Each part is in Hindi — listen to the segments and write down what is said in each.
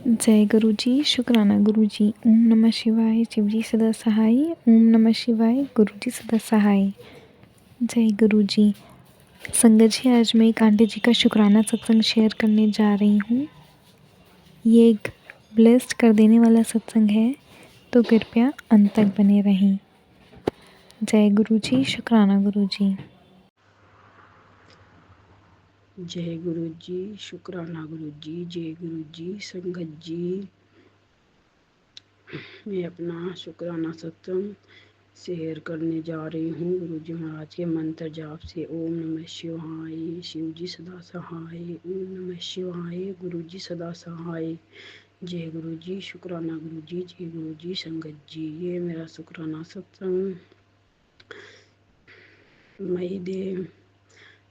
जय गुरु जी, शुक्राना गुरु जी। ओम नमः शिवाय, शिव जी सदा सहाय। ओम नमः शिवाय, गुरु जी सदा सहाय। जय गुरु जी। संगत जी, आज मैं एक आंटी जी का शुक्राना सत्संग शेयर करने जा रही हूँ। ये एक ब्लेस्ड कर देने वाला सत्संग है, तो कृपया अंत तक बने रहें। जय गुरु जी, शुक्राना गुरु जी। जय गुरु जी, शुक्राना गुरु जी। जय गुरु जी। संगत जी, मैं अपना शुक्राना सत्संग शेयर करने जा रही हूँ गुरु जी महाराज के मंत्र जाप से। ओम नमः शिवाय, शिव जी सदा सहाय। ओम नमः शिवाय, गुरु जी सदा सहाय। जय गुरु जी, शुक्राना गुरु जी। जय गुरु जी। संगत जी, ये मेरा शुक्राना सत्संग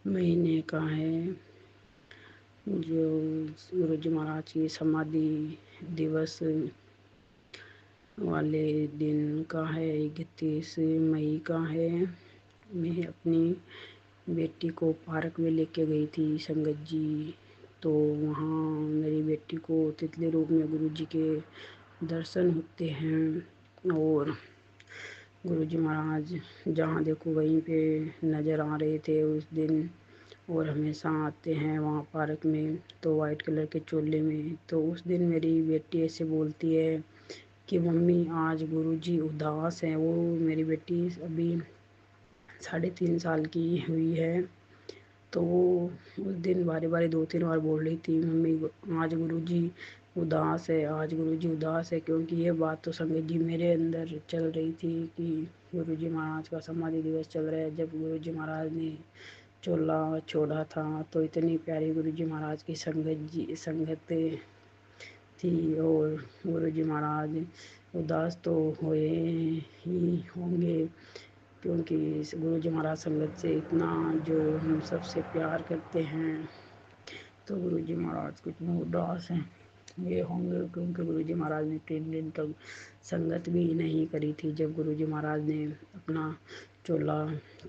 महीने का है, जो गुरु जी महाराज की समाधि दिवस वाले दिन का है। 31 मई का है। मैं अपनी बेटी को पार्क में लेके गई थी संगत जी। तो वहाँ मेरी बेटी को तितली रूप में गुरु जी के दर्शन होते हैं, और गुरु जी महाराज जहाँ देखो वहीं पे नज़र आ रहे थे उस दिन, और हमेशा आते हैं वहाँ पार्क में, तो वाइट कलर के चोले में। तो उस दिन मेरी बेटी ऐसे बोलती है कि मम्मी आज गुरुजी उदास हैं। वो मेरी बेटी अभी 3.5 साल की हुई है। तो वो उस दिन बारी बारी 2-3 बार बोल रही थी, मम्मी आज गुरुजी उदास है, आज गुरुजी उदास है। क्योंकि ये बात तो संगत जी मेरे अंदर चल रही थी कि गुरुजी महाराज का समाधि दिवस चल रहा है। जब गुरुजी महाराज ने चोला छोड़ा था तो इतनी प्यारी गुरुजी महाराज की संगत थी, और गुरु जी महाराज उदास तो हुए ही होंगे, क्योंकि गुरु जी महाराज संगत से इतना जो हम सबसे प्यार करते हैं, तो गुरु जी महाराज कितने उदास हैं ये होंगे। क्योंकि गुरु जी महाराज ने 3 दिन तक संगत भी नहीं करी थी जब गुरु जी महाराज ने अपना चोला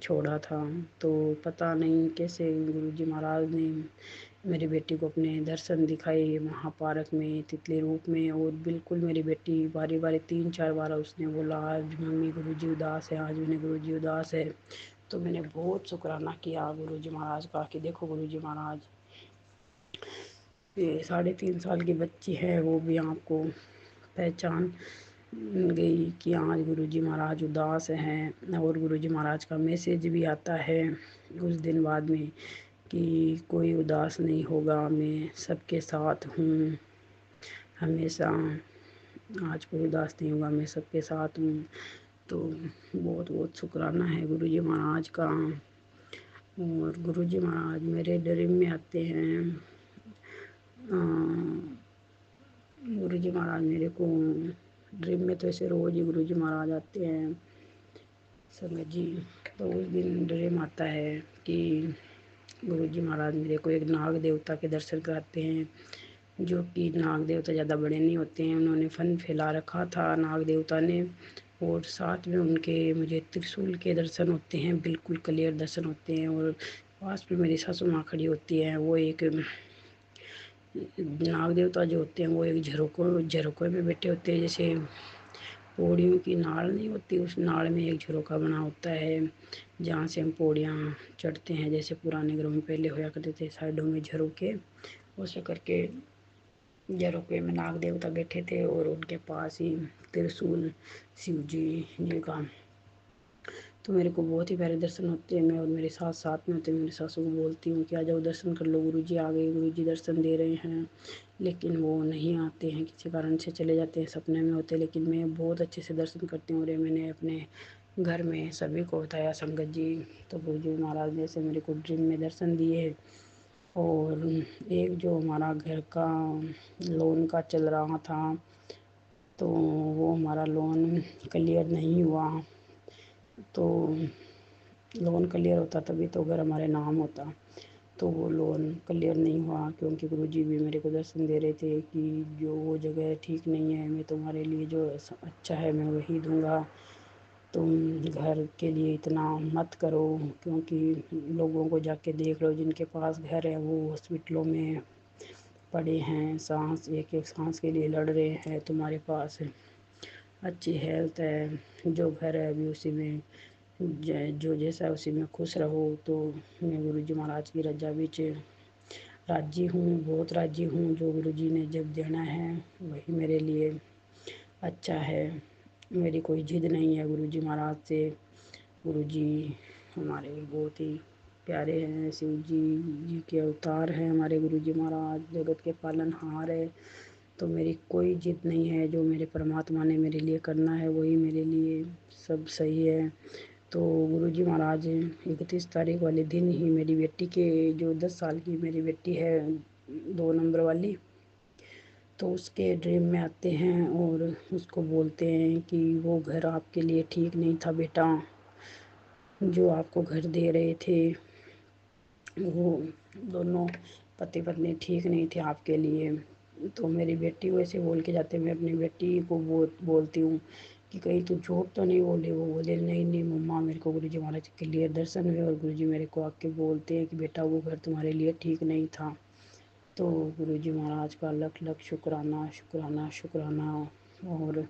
छोड़ा था। तो पता नहीं कैसे गुरु जी महाराज ने मेरी बेटी को अपने दर्शन दिखाए वहाँ पार्क में तितली रूप में। और बिल्कुल मेरी बेटी बारी बारी 3-4 बार उसने बोला आज मम्मी गुरुजी उदास है, आज मैंने गुरुजी उदास है। तो मैंने बहुत शुक्राना किया गुरुजी महाराज का कि देखो गुरुजी महाराज, ये 3.5 साल की बच्ची है, वो भी आपको पहचान गई कि आज गुरुजी महाराज उदास हैं। और गुरुजी महाराज का मैसेज भी आता है उस दिन बाद में कि कोई उदास नहीं होगा, मैं सबके साथ हूँ हमेशा, आज कोई उदास नहीं होगा, मैं सबके साथ हूँ। तो बहुत बहुत शुक्राना है गुरुजी महाराज का। और गुरुजी महाराज मेरे ड्रीम में आते हैं। गुरुजी महाराज मेरे को ड्रीम में तो ऐसे रोज़ ही गुरुजी महाराज आते हैं संगत जी। तो उस दिन ड्रीम आता है कि गुरुजी महाराज मेरे को एक नाग देवता के दर्शन कराते हैं, जो कि नाग देवता ज़्यादा बड़े नहीं होते हैं, उन्होंने फन फैला रखा था नाग देवता ने। और साथ में उनके मुझे त्रिशूल के दर्शन होते हैं, बिल्कुल क्लियर दर्शन होते हैं। और पास में मेरी सासू माँ खड़ी होती है। वो एक नाग देवता जो होते हैं वो एक झरोकों में बैठे होते हैं, जैसे पौड़ियों की नाड़ नहीं होती, उस नाड़ में एक झरोका बना होता है जहाँ से हम पौड़ियाँ चढ़ते हैं। जैसे पुराने घरों में पहले होया करते थे साइडों में झरोके, वैसे करके झरोके में नाग देवता बैठे थे, और उनके पास ही त्रिशूल शिव जी का। तो मेरे को बहुत ही प्यारे दर्शन होते हैं। मैं और मेरे साथ साथ में होते हैं, मेरी सासू को बोलती हूँ कि आ जाओ दर्शन कर लो, गुरुजी आ गए, गुरुजी दर्शन दे रहे हैं। लेकिन वो नहीं आते हैं, किसी कारण से चले जाते हैं, सपने में होते हैं। लेकिन मैं बहुत अच्छे से दर्शन करती हूँ। और मैंने अपने घर में सभी को बताया संगत जी। तो गुरुजी महाराज ने से मेरे को ड्रीम में दर्शन दिए। और एक जो हमारा घर का लोन का चल रहा था, तो वो हमारा लोन क्लियर नहीं हुआ। तो लोन क्लियर होता तभी तो अगर हमारे नाम होता, तो वो लोन क्लियर नहीं हुआ। क्योंकि गुरुजी भी मेरे को दर्शन दे रहे थे कि जो वो जगह ठीक नहीं है, मैं तुम्हारे लिए जो अच्छा है मैं वही दूंगा, तुम घर के लिए इतना मत करो। क्योंकि लोगों को जाके देख लो जिनके पास घर है वो हॉस्पिटलों में पड़े हैं, सांस एक एक सांस के लिए लड़ रहे हैं, तुम्हारे पास अच्छी हेल्थ है, जो घर है अभी उसी में जो जैसा है उसी में खुश रहो। तो मैं गुरु जी महाराज की रजा विच राजी हूँ, बहुत राजी हूँ। जो गुरु जी ने जब देना है वही मेरे लिए अच्छा है। मेरी कोई जिद नहीं है गुरु जी महाराज से। गुरु जी हमारे बहुत ही प्यारे हैं, शिव जी के अवतार हैं हमारे गुरु जी महाराज, जगत के पालनहार है। तो मेरी कोई जिद नहीं है, जो मेरे परमात्मा ने मेरे लिए करना है वही मेरे लिए सब सही है। तो गुरु जी महाराज 31 तारीख वाले दिन ही मेरी बेटी के, जो 10 साल की मेरी बेटी है 2 नंबर वाली, तो उसके ड्रीम में आते हैं और उसको बोलते हैं कि वो घर आपके लिए ठीक नहीं था बेटा, जो आपको घर दे रहे थे वो दोनों पति पत्नी ठीक नहीं थे आपके लिए। तो मेरी बेटी को ऐसे बोल के जाते, मैं अपनी बेटी को बोलती हूँ कि कहीं तू झूठ तो नहीं बोले। वो बोले नहीं नहीं मम्मा, मेरे को गुरु जी महाराज के लिए दर्शन हुए और गुरु जी मेरे को आके बोलते हैं कि बेटा वो घर तुम्हारे लिए ठीक नहीं था। तो गुरु जी महाराज का लख लख शुक्राना शुक्राना शुक्राना। और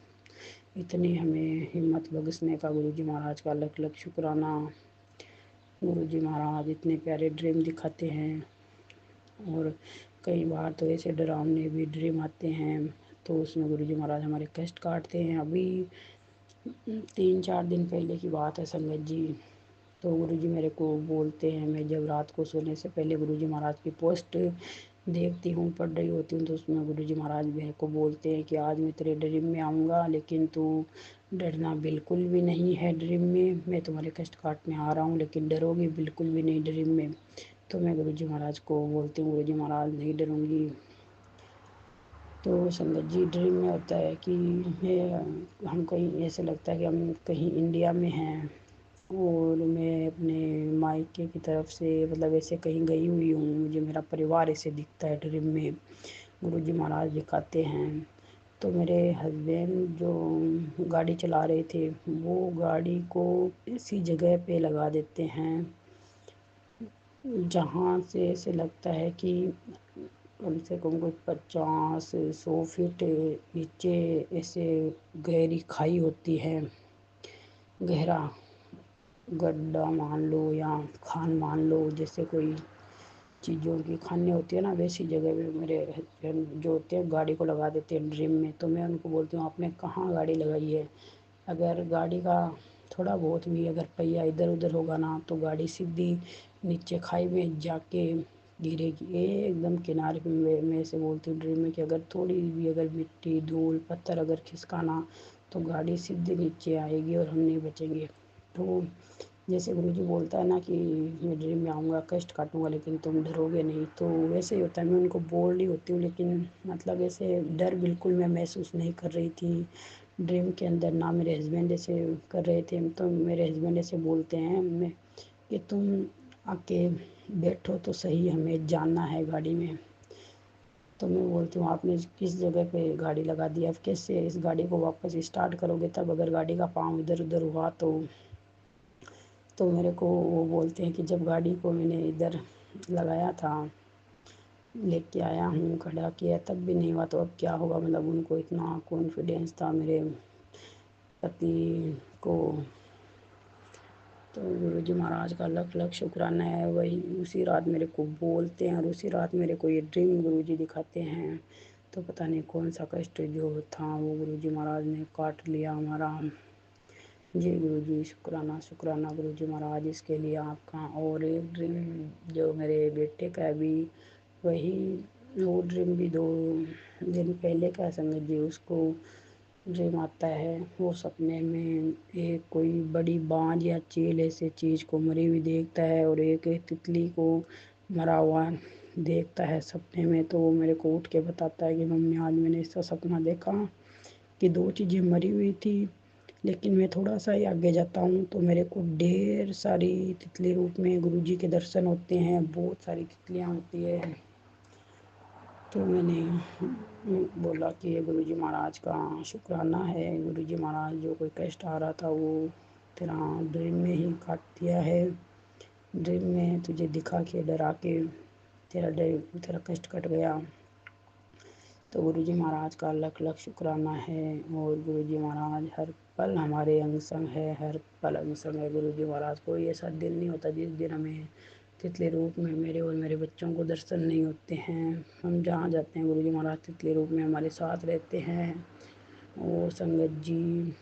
इतनी हमें हिम्मत बख्शने का गुरु जी महाराज का लख लख शुक्राना। गुरु जी महाराज इतने प्यारे ड्रीम दिखाते हैं और कई बार तो ऐसे डरावने भी ड्रीम आते हैं, तो उसमें गुरु जी महाराज हमारे कष्ट काटते हैं। अभी 3-4 दिन पहले की बात है संगत जी। तो गुरु जी मेरे को बोलते हैं, मैं जब रात को सोने से पहले गुरु जी महाराज की पोस्ट देखती हूँ, पढ़ रही होती हूँ, तो उसमें गुरु जी महाराज मेरे को बोलते हैं कि आज मैं तेरे ड्रीम में आऊँगा, लेकिन तू डरना बिल्कुल भी नहीं है ड्रीम में। मैं तुम्हारे कष्ट काटने आ रहा हूँ, लेकिन डरोगी बिल्कुल भी नहीं ड्रीम में। तो मैं गुरु जी महाराज को बोलती हूँ, गुरु जी महाराज नहीं डरूँगी। तो संगत जी ड्रीम में होता है कि हम कहीं, ऐसे लगता है कि हम कहीं इंडिया में हैं और मैं अपने मायके की तरफ से मतलब ऐसे कहीं गई हुई हूँ, मुझे मेरा परिवार ऐसे दिखता है ड्रीम में, गुरु जी महाराज दिखाते हैं। तो मेरे हस्बैंड जो गाड़ी चला रहे थे वो गाड़ी को ऐसी जगह पे लगा देते हैं जहाँ से ऐसे लगता है कि कम से कम कोई 50-100 फीट नीचे ऐसे गहरी खाई होती है, गहरा गड्ढा मान लो या खान मान लो, जैसे कोई चीज़ों की खाने होती है ना, वैसी जगह पे मेरे हस्बैंड जो होते हैं गाड़ी को लगा देते हैं ड्रीम में। तो मैं उनको बोलती हूँ आपने कहाँ गाड़ी लगाई है। अगर गाड़ी का थोड़ा बहुत भी अगर पहिया इधर उधर होगा ना तो गाड़ी सीधी नीचे खाई में जाके गिरेगी एकदम किनारे पे। मैं ऐसे बोलती हूँ ड्रीम में कि अगर थोड़ी भी अगर मिट्टी धूल पत्थर अगर खिसकाना तो गाड़ी सीधी नीचे आएगी और हम नहीं बचेंगे। तो जैसे गुरु जी बोलता है ना कि मैं ड्रीम में आऊँगा कष्ट काटूंगा लेकिन तुम डरोगे नहीं, तो वैसे ही होता है। मैं उनको बोल रही होती हूँ लेकिन मतलब ऐसे डर बिल्कुल मैं महसूस नहीं कर रही थी ड्रीम के अंदर, ना मेरे हस्बैंड ऐसे कर रहे थे। तो मेरे हस्बैंड ऐसे बोलते हैं मैं कि तुम आके बैठो तो सही, हमें जाना है गाड़ी में। तो मैं बोलती हूँ आपने किस जगह पे गाड़ी लगा दी, अब कैसे इस गाड़ी को वापस स्टार्ट करोगे, तब अगर गाड़ी का पाँव इधर उधर हुआ तो मेरे को वो बोलते हैं कि जब गाड़ी को मैंने इधर लगाया था, लेके आया हूँ खड़ा किया तब भी नहीं हुआ तो अब क्या होगा। मतलब उनको इतना कॉन्फिडेंस था मेरे पति को। तो गुरु जी महाराज का लख लख शुक्राना है, वही उसी रात मेरे को बोलते हैं और उसी रात मेरे को ये ड्रीम गुरु जी दिखाते हैं। तो पता नहीं कौन सा कष्ट जो था वो गुरु जी महाराज ने काट लिया हमारा। जी गुरु जी शुक्राना शुक्राना गुरु जी महाराज इसके लिए आपका। और एक ड्रीम जो मेरे बेटे का भी वही, वो ड्रीम भी 2 दिन पहले का संगत जी। उसको ड्रीम आता है, वो सपने में एक कोई बड़ी बांझ या चील ऐसे चीज़ को मरी हुई देखता है और एक तितली को मरा हुआ देखता है सपने में। तो वो मेरे को उठ के बताता है कि मम्मी आज मैंने ऐसा सपना देखा कि 2 चीज़ें मरी हुई थी, लेकिन मैं थोड़ा सा ही आगे जाता हूँ तो मेरे को ढेर सारी तितली रूप में गुरु जी के दर्शन होते हैं, बहुत सारी तितलियाँ होती है। तो मैंने बोला कि ये गुरु जी महाराज का शुक्राना है, गुरु जी महाराज जो कोई कष्ट आ रहा था वो तेरा ड्रीम में ही काट दिया है। ड्रीम में तुझे दिखा के डरा के तेरा कष्ट कट गया। तो गुरुजी महाराज का लख लख शुक्राना है। और गुरुजी महाराज हर पल हमारे अंग संग है, हर पल अंग संग है गुरुजी महाराज। कोई ऐसा दिन नहीं होता जिस दिन हमें तितली रूप में मेरे और मेरे बच्चों को दर्शन नहीं होते हैं। हम जहाँ जाते हैं गुरुजी महाराज तितली रूप में हमारे साथ रहते हैं। और संगत जी,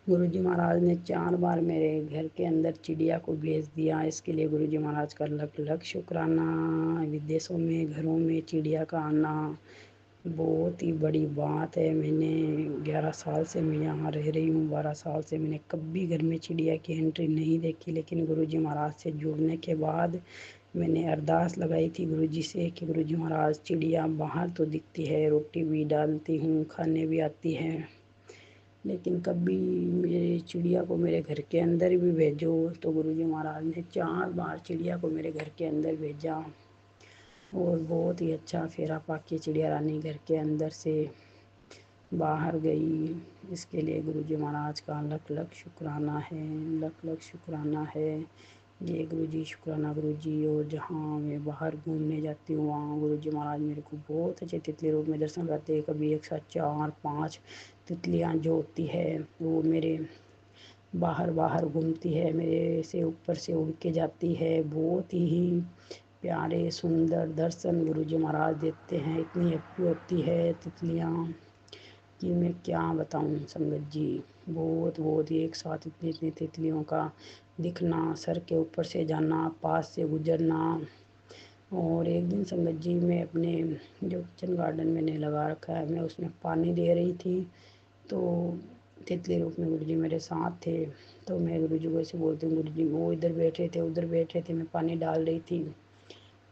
गुरुजी महाराज ने 4 बार मेरे घर के अंदर चिड़िया को भेज दिया। इसके लिए गुरुजी महाराज का लख लख शुक्राना। विदेशों में घरों में चिड़िया का आना बहुत ही बड़ी बात है। मैंने 11 साल से मैं यहाँ रह रही हूँ, 12 साल से मैंने कभी घर में चिड़िया की एंट्री नहीं देखी। लेकिन गुरुजी महाराज से जुड़ने के बाद मैंने अरदास लगाई थी गुरुजी से कि गुरुजी महाराज चिड़िया बाहर तो दिखती है, रोटी भी डालती हूँ, खाने भी आती है, लेकिन कभी मेरे चिड़िया को मेरे घर के अंदर भी भेजो। तो गुरुजी महाराज ने 4 बार चिड़िया को मेरे घर के अंदर भेजा। और बहुत ही अच्छा फेरा पाके चिड़िया रानी घर के अंदर से बाहर गई। इसके लिए गुरुजी महाराज का लख लख शुक्राना है, लख लख शुक्राना है। ये गुरुजी शुक्राना गुरुजी। और जहाँ मैं बाहर घूमने जाती हूँ वहाँ गुरुजी महाराज मेरे को बहुत अच्छे तितली रूप में दर्शन करते हैं। कभी एक साथ 4-5 तितलियाँ जो होती है वो मेरे बाहर बाहर घूमती है, मेरे से ऊपर से उड़ के जाती है। बहुत ही प्यारे सुंदर दर्शन गुरुजी महाराज देते हैं। इतनी हैप्पी होती है तितलियाँ कि मैं क्या बताऊँ संगत जी। बहुत बहुत एक साथ इतनी इतनी तितलियों का दिखना, सर के ऊपर से जाना, पास से गुजरना। और एक दिन संगत जी मैं अपने जो किचन गार्डन मैंने लगा रखा है मैं उसमें पानी दे रही थी। तो तितली रूप में गुरुजी मेरे साथ थे। तो मैं गुरुजी को ऐसे बोलती हूँ गुरुजी, वो इधर बैठे थे उधर बैठे थे, मैं पानी डाल रही थी,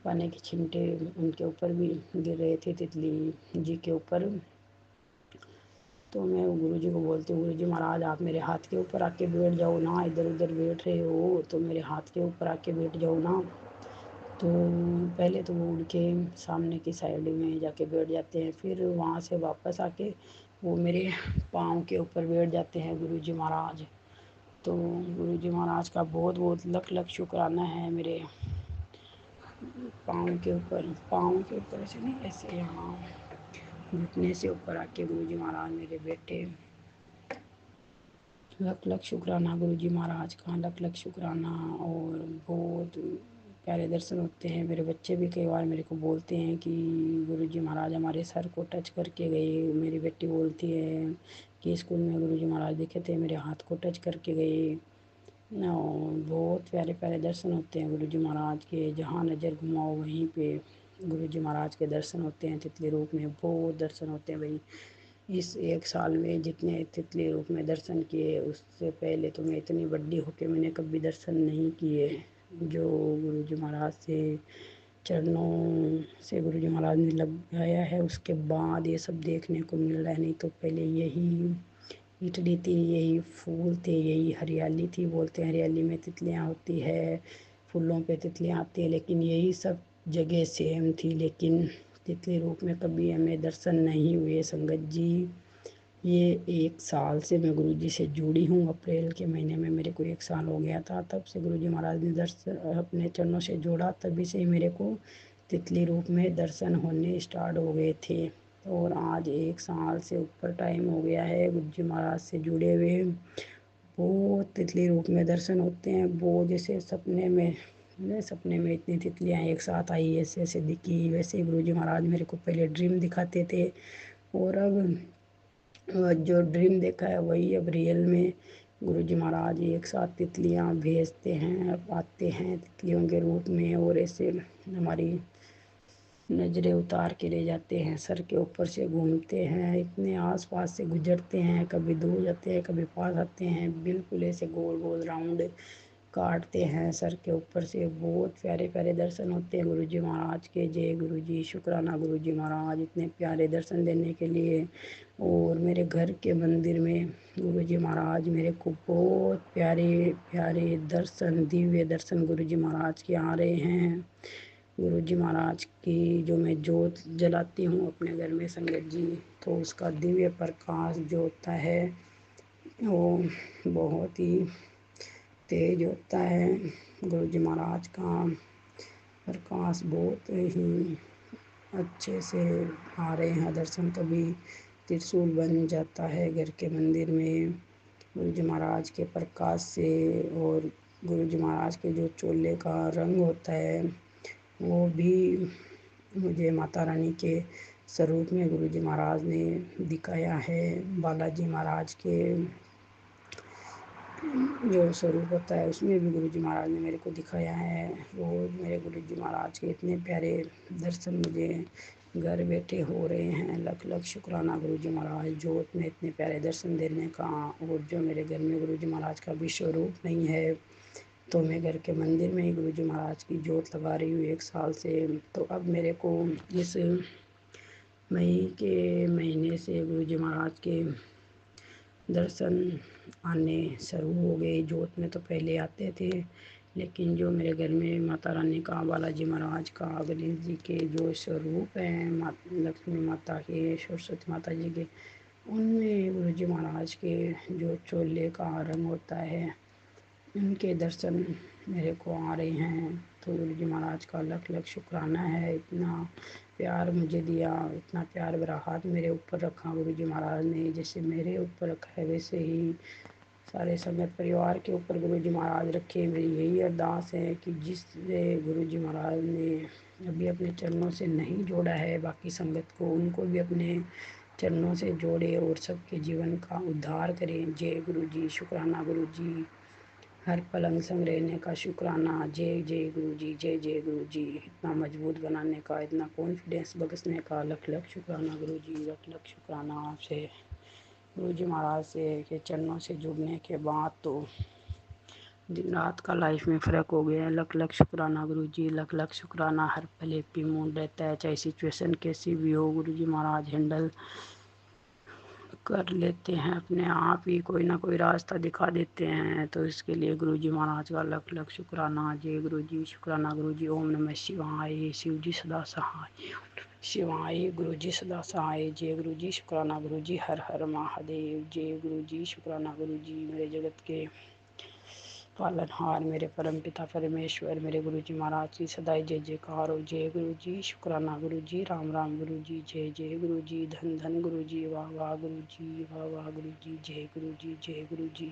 पानी के छिंटे उनके ऊपर भी गिर रहे थे तितली जी के ऊपर। तो मैं गुरुजी को बोलती हूँ गुरुजी महाराज आप मेरे हाथ के ऊपर आके बैठ जाओ ना, इधर उधर बैठ रहे हो तो मेरे हाथ के ऊपर आके बैठ जाओ ना। तो पहले तो वो उड़ के सामने की साइड में जाके बैठ जाते हैं, फिर वहाँ से वापस आके वो मेरे पाँव के ऊपर बैठ जाते हैं गुरुजी महाराज। तो गुरुजी महाराज का बहुत बहुत लख लख शुक्राना है। मेरे पाँव के ऊपर ऐसे नहीं, ऐसे यहाँ घुटने से ऊपर आके गुरुजी महाराज मेरे बेटे। लख लख शुक्राना गुरुजी महाराज का, लख लख शुक्राना। और बहुत प्यारे दर्शन होते हैं। मेरे बच्चे भी कई बार मेरे को बोलते हैं कि गुरुजी महाराज हमारे सर को टच करके गए। मेरी बेटी बोलती है कि स्कूल में गुरुजी महाराज दिखे थे, मेरे हाथ को टच करके गए। और बहुत प्यारे प्यारे दर्शन होते हैं गुरुजी महाराज के। जहाँ नज़र घुमाओ वहीं पे गुरुजी महाराज के दर्शन होते हैं। तितली रूप में बहुत दर्शन होते हैं भाई। इस 1 साल में जितने तितली रूप में दर्शन किए उससे पहले तो मैं इतनी बड़ी होके मैंने कभी दर्शन नहीं किए। जो गुरुजी महाराज से चरणों से गुरुजी महाराज ने लगाया है उसके बाद ये सब देखने को मिल रहा है। नहीं तो पहले यही इटली थी, यही फूल थे, यही हरियाली थी। बोलते हैं हरियाली में तितलियाँ होती है, फूलों पे तितलियाँ आती है, लेकिन यही सब जगह सेम थी। लेकिन तितली रूप में कभी हमें दर्शन नहीं हुए संगत जी। ये 1 साल से मैं गुरुजी से जुड़ी हूँ। अप्रैल के महीने में मेरे को 1 साल हो गया था, तब से गुरुजी महाराज ने दर्शन अपने चरणों से जोड़ा, तभी से मेरे को तितली रूप में दर्शन होने स्टार्ट हो गए थे। और आज 1 साल से ऊपर टाइम हो गया है गुरुजी महाराज से जुड़े हुए। बहुत तितली रूप में दर्शन होते हैं। वो जैसे सपने में इतनी तितलियाँ एक साथ आई ऐसे ऐसे दिखी, वैसे ही गुरुजी महाराज मेरे को पहले ड्रीम दिखाते थे। और अब जो ड्रीम देखा है वही अब रियल में गुरुजी महाराज एक साथ तितलियाँ भेजते हैं, अब आते हैं तितलियों के रूप में और ऐसे हमारी नज़रें उतार के ले जाते हैं, सर के ऊपर से घूमते हैं, इतने आस पास से गुजरते हैं, कभी दूर जाते हैं कभी पास आते हैं, बिल्कुल ऐसे गोल गोल राउंड काटते हैं सर के ऊपर से। बहुत प्यारे प्यारे दर्शन होते हैं गुरुजी महाराज के। जय गुरुजी, शुक्राना गुरुजी महाराज इतने प्यारे दर्शन देने के लिए। और मेरे घर के मंदिर में गुरुजी महाराज मेरे को बहुत प्यारे प्यारे दर्शन, दिव्य दर्शन गुरुजी महाराज के आ रहे हैं। गुरुजी महाराज की जो मैं जोत जलाती हूँ अपने घर में संगत जी, तो उसका दिव्य प्रकाश जो होता है वो बहुत ही तेज होता है। गुरुजी महाराज का प्रकाश बहुत ही अच्छे से आ रहे हैं दर्शन। कभी त्रिशूल बन जाता है घर के मंदिर में गुरु जी महाराज के प्रकाश से, और गुरु जी महाराज के जो चोले का रंग होता है वो भी मुझे माता रानी के स्वरूप में गुरु जी महाराज ने दिखाया है। बालाजी महाराज के जो स्वरूप होता है उसमें भी गुरु जी महाराज ने मेरे को दिखाया है। वो मेरे गुरु जी महाराज के इतने प्यारे दर्शन मुझे घर बैठे हो रहे हैं। लख लख शुक्राना गुरु जी महाराज जोत में इतने प्यारे दर्शन देने का। और जो मेरे घर में गुरु जी महाराज का भी स्वरूप नहीं है, तो मैं घर के मंदिर में ही गुरु जी महाराज की जोत लगा रही हूँ 1 साल से। तो अब मेरे को इस मई के महीने से गुरु जी महाराज के दर्शन आने शुरू हो गए। जोत में तो पहले आते थे, लेकिन जो मेरे घर में माता रानी का, बालाजी महाराज का, गणेश जी के जो स्वरूप हैं, लक्ष्मी माता के, सरस्वती माता जी के, उनमें गुरु जी महाराज के जो चोले का रंग होता है उनके दर्शन मेरे को आ रहे हैं। तो गुरु जी महाराज का लख लख शुक्राना है। इतना प्यार मुझे दिया, इतना प्यार भरा हाथ मेरे ऊपर रखा गुरु जी महाराज ने। जैसे मेरे ऊपर रखा है वैसे ही सारे संगत परिवार के ऊपर गुरु जी महाराज रखे। मेरी यही अरदास है कि जिससे गुरु जी महाराज ने अभी अपने चरणों से नहीं जोड़ा है बाकी संगत को, उनको भी अपने चरणों से जोड़े और सबके जीवन का उद्धार करें। जय गुरु जी। शुक्राना गुरु जी। हर पल अंग संग रहने का शुक्राना। जय जय गुरु जी, जय जय गुरु जी। इतना मजबूत बनाने का, इतना कॉन्फिडेंस बख्शने का लख लख शुक्राना गुरु जी, लख लख शुक्राना आपसे। गुरु जी महाराज से के चरणों से जुड़ने के बाद तो दिन रात का लाइफ में फ़र्क हो गया है। लख लख शुक्राना गुरु जी, लख लख शुक्राना। हर पल हैप्पी मूड रहता है, चाहे सिचुएशन कैसी भी हो गुरु जी महाराज हैंडल कर लेते हैं अपने आप ही, कोई ना कोई रास्ता दिखा देते हैं। तो इसके लिए गुरु जी महाराज का लख लख शुक्राना। जय गुरु जी। शुक्राना गुरु जी। ओम नमः शिवाय। शिव जी सदा सहाय। शिवाय। गुरु जी सदा सहाय। जय गुरु जी। शुक्राना गुरु जी। हर हर महादेव। जय गुरु जी। शुक्राना गुरु जी। मेरे जगत के पालनहार, मेरे परम पिता परमेश्वर, मेरे गुरु जी महाराज की सदाई जय जयकार हो। जय गुरु जी। शुक्राना गुरु जी। राम राम गुरु जी। जय जय गुरु जी। धन धन गुरु जी। वाह वाह गुरु जी। वाह वाह गुरु जी। जय गुरु जी। जय गुरु जी।